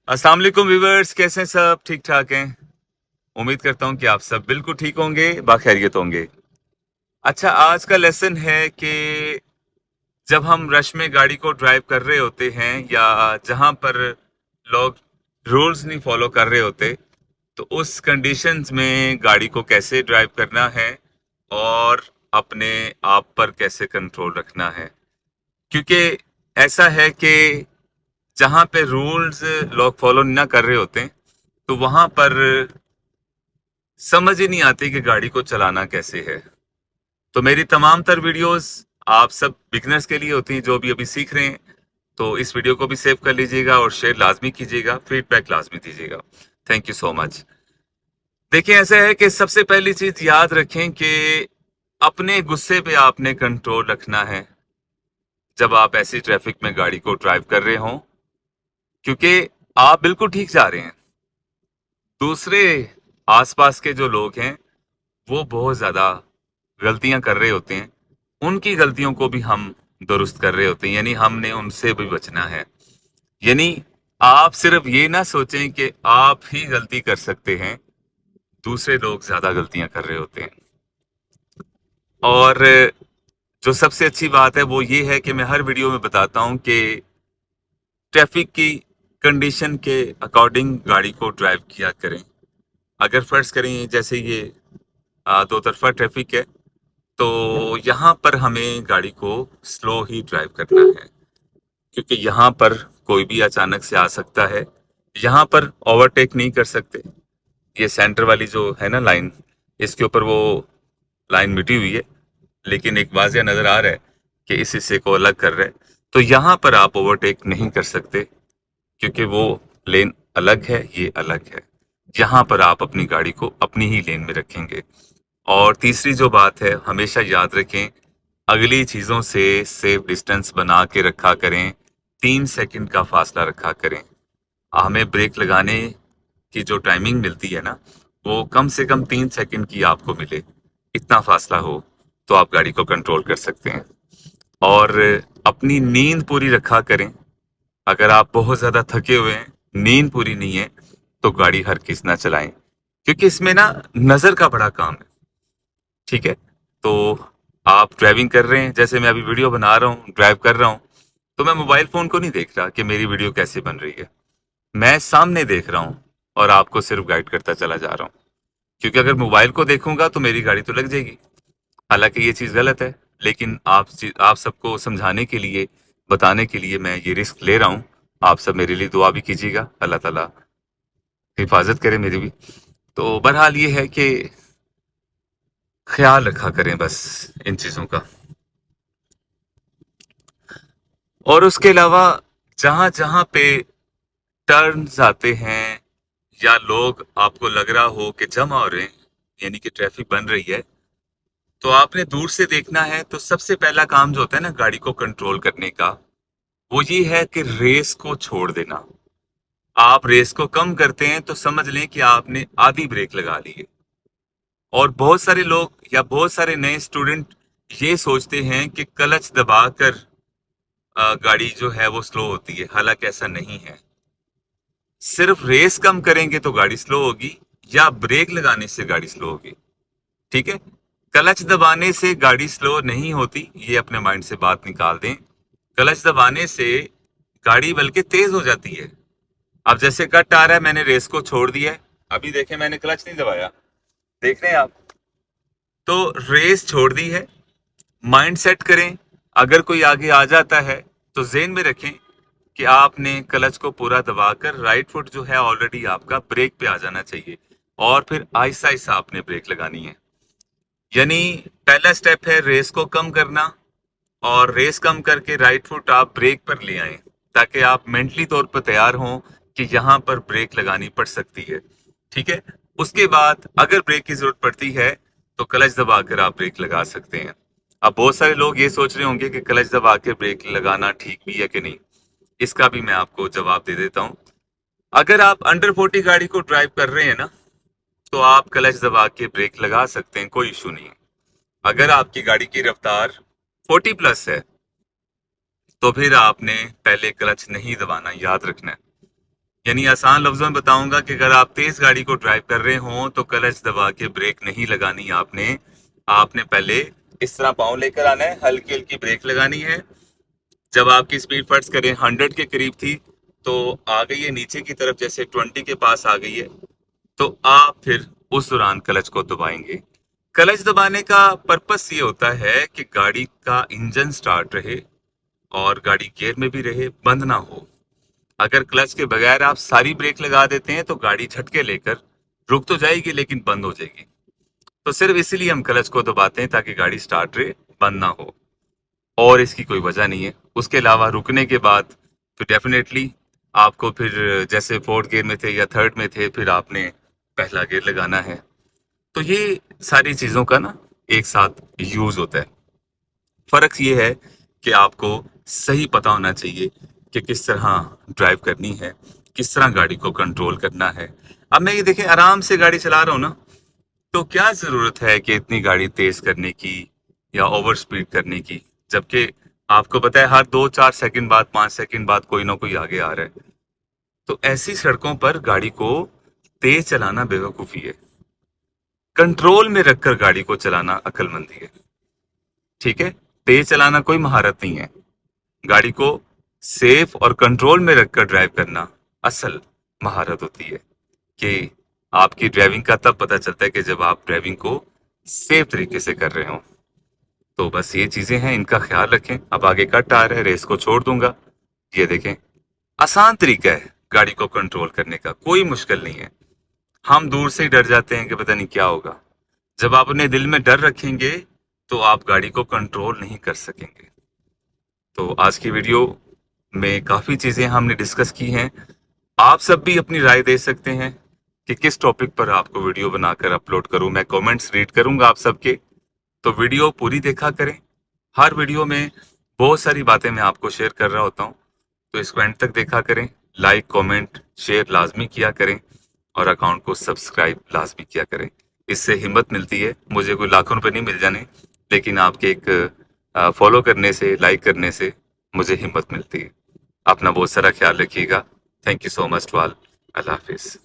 अस्सलाम वालेकुम व्यूवर्स, कैसे हैं सब? ठीक ठाक हैं। उम्मीद करता हूं कि आप सब बिल्कुल ठीक होंगे, बाखैरियत होंगे। अच्छा, आज का लेसन है कि जब हम रश में गाड़ी को ड्राइव कर रहे होते हैं या जहां पर लोग रूल्स नहीं फॉलो कर रहे होते, तो उस कंडीशंस में गाड़ी को कैसे ड्राइव करना है और अपने आप पर कैसे कंट्रोल रखना है। क्योंकि ऐसा है कि जहां पे रूल्स लोग फॉलो ना कर रहे होते तो वहां पर समझ ही नहीं आती कि गाड़ी को चलाना कैसे है। तो मेरी तमाम तर वीडियोस आप सब बिगनर्स के लिए होती हैं जो भी अभी सीख रहे हैं। तो इस वीडियो को भी सेव कर लीजिएगा और शेयर लाजमी कीजिएगा, फीडबैक लाजमी दीजिएगा। Thank you so much. देखिए, ऐसा है कि सबसे पहली चीज याद रखें कि अपने गुस्से पे आपने कंट्रोल रखना है जब आप ऐसी ट्रैफिक में गाड़ी को ड्राइव कर रहे हों, क्योंकि आप बिल्कुल ठीक जा रहे हैं। दूसरे आसपास के जो लोग हैं वो बहुत ज्यादा गलतियां कर रहे होते हैं। उनकी गलतियों को भी हम दुरुस्त कर रहे होते हैं, यानी हमने उनसे भी बचना है। यानी आप सिर्फ ये ना सोचें कि आप ही गलती कर सकते हैं, दूसरे लोग ज्यादा गलतियां कर रहे होते हैं। और जो सबसे अच्छी बात है वो ये है कि मैं हर वीडियो में बताता हूं कि ट्रैफिक की कंडीशन के अकॉर्डिंग गाड़ी को ड्राइव किया करें। अगर फर्ज करें जैसे ये दो तरफा ट्रैफिक है, तो यहाँ पर हमें गाड़ी को स्लो ही ड्राइव करना है, क्योंकि यहाँ पर कोई भी अचानक से आ सकता है। यहाँ पर ओवरटेक नहीं कर सकते। ये सेंटर वाली जो है ना लाइन, इसके ऊपर वो लाइन मिटी हुई है, लेकिन एक वाज़िया नज़र आ रहा है कि इस हिस्से को अलग कर रहा है। तो यहाँ पर आप ओवरटेक नहीं कर सकते, क्योंकि वो लेन अलग है, ये अलग है। यहाँ पर आप अपनी गाड़ी को अपनी ही लेन में रखेंगे। और तीसरी जो बात है, हमेशा याद रखें, अगली चीज़ों से सेफ डिस्टेंस बना के रखा करें। 3 सेकंड का फासला रखा करें। हमें ब्रेक लगाने की जो टाइमिंग मिलती है ना, वो कम से कम 3 सेकंड की आपको मिले। इतना फासला हो तो आप गाड़ी को कंट्रोल कर सकते हैं। और अपनी नींद पूरी रखा करें। अगर आप बहुत ज़्यादा थके हुए हैं, नींद पूरी नहीं है, तो गाड़ी हरगिज़ ना चलाएं, क्योंकि इसमें ना नज़र का बड़ा काम है। ठीक है? तो आप ड्राइविंग कर रहे हैं, जैसे मैं अभी वीडियो बना रहा हूँ, ड्राइव कर रहा हूँ, तो मैं मोबाइल फ़ोन को नहीं देख रहा कि मेरी वीडियो कैसे बन रही है। मैं सामने देख रहा हूँ और आपको सिर्फ गाइड करता चला जा रहा हूँ, क्योंकि अगर मोबाइल को देखूंगा तो मेरी गाड़ी तो लग जाएगी। हालांकि ये चीज़ गलत है, लेकिन आप सबको समझाने के लिए, बताने के लिए मैं ये रिस्क ले रहा हूँ। आप सब मेरे लिए दुआ भी कीजिएगा, अल्लाह ताला हिफाजत करे मेरी भी। तो बहरहाल ये है कि ख्याल रखा करें बस इन चीज़ों का। और उसके अलावा जहां जहां पे टर्न्स आते हैं या लोग आपको लग रहा हो कि जमा हो रहे हैं, यानी कि ट्रैफिक बन रही है, तो आपने दूर से देखना है। तो सबसे पहला काम जो होता है ना गाड़ी को कंट्रोल करने का, वो ये है कि रेस को छोड़ देना। आप रेस को कम करते हैं तो समझ लें कि आपने आधी ब्रेक लगा ली है। और बहुत सारे लोग या बहुत सारे नए स्टूडेंट ये सोचते हैं कि क्लच दबाकर गाड़ी जो है वो स्लो होती है, हालांकि ऐसा नहीं है। सिर्फ रेस कम करेंगे तो गाड़ी स्लो होगी, या ब्रेक लगाने से गाड़ी स्लो होगी। ठीक है? क्लच दबाने से गाड़ी स्लो नहीं होती, ये अपने माइंड से बात निकाल दें। क्लच दबाने से गाड़ी बल्कि तेज हो जाती है। अब जैसे कट आ रहा है, मैंने रेस को छोड़ दिया है, अभी देखें मैंने क्लच नहीं दबाया, देख रहे हैं आप? तो रेस छोड़ दी है। माइंड सेट करें, अगर कोई आगे आ जाता है तो जेन में रखें कि आपने क्लच को पूरा दबाकर राइट फुट जो है ऑलरेडी आपका ब्रेक पे आ जाना चाहिए, और फिर आहिस्ता आहिस्ता आपने ब्रेक लगानी है। यानी पहला स्टेप है रेस को कम करना, और रेस कम करके राइट फुट आप ब्रेक पर ले आए, ताकि आप मेंटली तौर पर तैयार हों कि यहाँ पर ब्रेक लगानी पड़ सकती है। ठीक है? उसके बाद अगर ब्रेक की जरूरत पड़ती है तो क्लच दबाकर आप ब्रेक लगा सकते हैं। अब बहुत सारे लोग ये सोच रहे होंगे कि क्लच दबा के ब्रेक लगाना ठीक भी है कि नहीं। इसका भी मैं आपको जवाब दे देता हूँ। अगर आप अंडर 40 गाड़ी को ड्राइव कर रहे हैं ना, तो आप क्लच दबा के ब्रेक लगा सकते हैं, कोई इशू नहीं है। अगर आपकी गाड़ी की रफ्तार 40 प्लस है, तो फिर आपने पहले क्लच नहीं दबाना, याद रखना है। यानी आसान लफ्जों में बताऊंगा कि अगर आप तेज गाड़ी को ड्राइव कर रहे हो तो क्लच दबा के ब्रेक नहीं लगानी आपने। आपने पहले इस तरह पाँव लेकर आना है, हल्की हल्की ब्रेक लगानी है। जब आपकी स्पीड फर्ज करें 100 के करीब थी तो आ गई है नीचे की तरफ, जैसे 20 के पास आ गई है, तो आप फिर उस दौरान क्लच को दबाएंगे। क्लच दबाने का पर्पस ये होता है कि गाड़ी का इंजन स्टार्ट रहे और गाड़ी गियर में भी रहे, बंद ना हो। अगर क्लच के बगैर आप सारी ब्रेक लगा देते हैं तो गाड़ी झटके लेकर रुक तो जाएगी लेकिन बंद हो जाएगी। तो सिर्फ इसीलिए हम क्लच को दबाते हैं ताकि गाड़ी स्टार्ट रहे, बंद ना हो, और इसकी कोई वजह नहीं है। उसके अलावा रुकने के बाद तो डेफिनेटली आपको फिर जैसे फोर्थ गियर में थे या थर्ड में थे, फिर आपने पहला गियर लगाना है। तो ये सारी चीज़ों का ना एक साथ यूज होता है। फर्क ये है कि आपको सही पता होना चाहिए कि किस तरह ड्राइव करनी है, किस तरह गाड़ी को कंट्रोल करना है। अब मैं ये देखें आराम से गाड़ी चला रहा हूँ ना, तो क्या जरूरत है कि इतनी गाड़ी तेज करने की या ओवर स्पीड करने की, जबकि आपको पता है हर 2-4 सेकंड बाद 5 सेकंड बाद कोई ना कोई आगे आ रहा है। तो ऐसी सड़कों पर गाड़ी को तेज चलाना बेवकूफी है। कंट्रोल में रखकर गाड़ी को चलाना अक्लमंदी है। ठीक है, तेज चलाना कोई महारत नहीं है। गाड़ी को सेफ और कंट्रोल में रखकर ड्राइव करना असल महारत होती है। कि आपकी ड्राइविंग का तब पता चलता है कि जब आप ड्राइविंग को सेफ तरीके से कर रहे हो। तो बस ये चीजें हैं, इनका ख्याल रखें। अब आगे कट आ रहा है, रेस को छोड़ दूंगा। ये देखें, आसान तरीका है गाड़ी को कंट्रोल करने का, कोई मुश्किल नहीं है। हम दूर से ही डर जाते हैं कि पता नहीं क्या होगा। जब आप अपने दिल में डर रखेंगे तो आप गाड़ी को कंट्रोल नहीं कर सकेंगे। तो आज की वीडियो में काफ़ी चीज़ें हमने डिस्कस की हैं। आप सब भी अपनी राय दे सकते हैं कि किस टॉपिक पर आपको वीडियो बनाकर अपलोड करूं। मैं कमेंट्स रीड करूंगा आप सबके, तो वीडियो पूरी देखा करें। हर वीडियो में बहुत सारी बातें मैं आपको शेयर कर रहा होता हूं, तो इसको एंड तक देखा करें। लाइक, कमेंट, शेयर लाजमी किया करें और अकाउंट को सब्सक्राइब लाजमी किया करें। इससे हिम्मत मिलती है। मुझे कोई लाखों रुपए नहीं मिल जाने, लेकिन आपके एक फॉलो करने से, लाइक करने से मुझे हिम्मत मिलती है। अपना बहुत सारा ख्याल रखिएगा। Thank you so much to all. Allah हाफिज़।